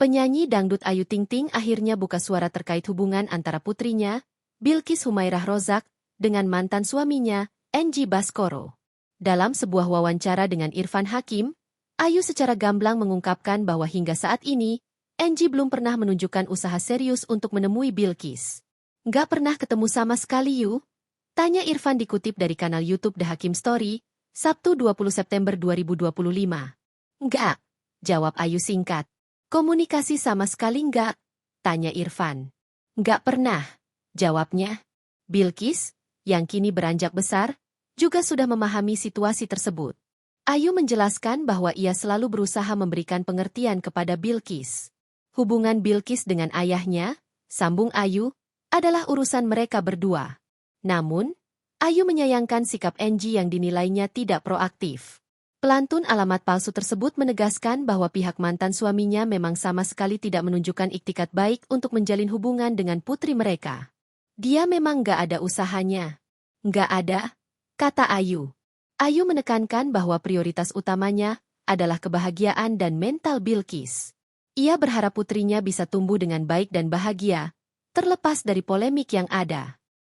Penyanyi dangdut Ayu Ting Ting akhirnya buka suara terkait hubungan antara putrinya, Bilqis Humairah Rozak, dengan mantan suaminya, Engy Baskoro. Dalam sebuah wawancara dengan Irfan Hakim, Ayu secara gamblang mengungkapkan bahwa hingga saat ini, Engy belum pernah menunjukkan usaha serius untuk menemui Bilqis. Nggak pernah ketemu sama sekali yuk? Tanya Irfan dikutip dari kanal YouTube The Hakim Story, Sabtu 20 September 2025. Nggak, jawab Ayu singkat. Komunikasi sama sekali nggak? Tanya Irfan. Nggak pernah, jawabnya. Bilqis, yang kini beranjak besar, juga sudah memahami situasi tersebut. Ayu menjelaskan bahwa ia selalu berusaha memberikan pengertian kepada Bilqis. Hubungan Bilqis dengan ayahnya, sambung Ayu, adalah urusan mereka berdua. Namun, Ayu menyayangkan sikap Engy yang dinilainya tidak proaktif. Pelantun alamat palsu tersebut menegaskan bahwa pihak mantan suaminya memang sama sekali tidak menunjukkan iktikat baik untuk menjalin hubungan dengan putri mereka. Dia memang nggak ada usahanya. Nggak ada, kata Ayu. Ayu menekankan bahwa prioritas utamanya adalah kebahagiaan dan mental Bilqis. Ia berharap putrinya bisa tumbuh dengan baik dan bahagia, terlepas dari polemik yang ada.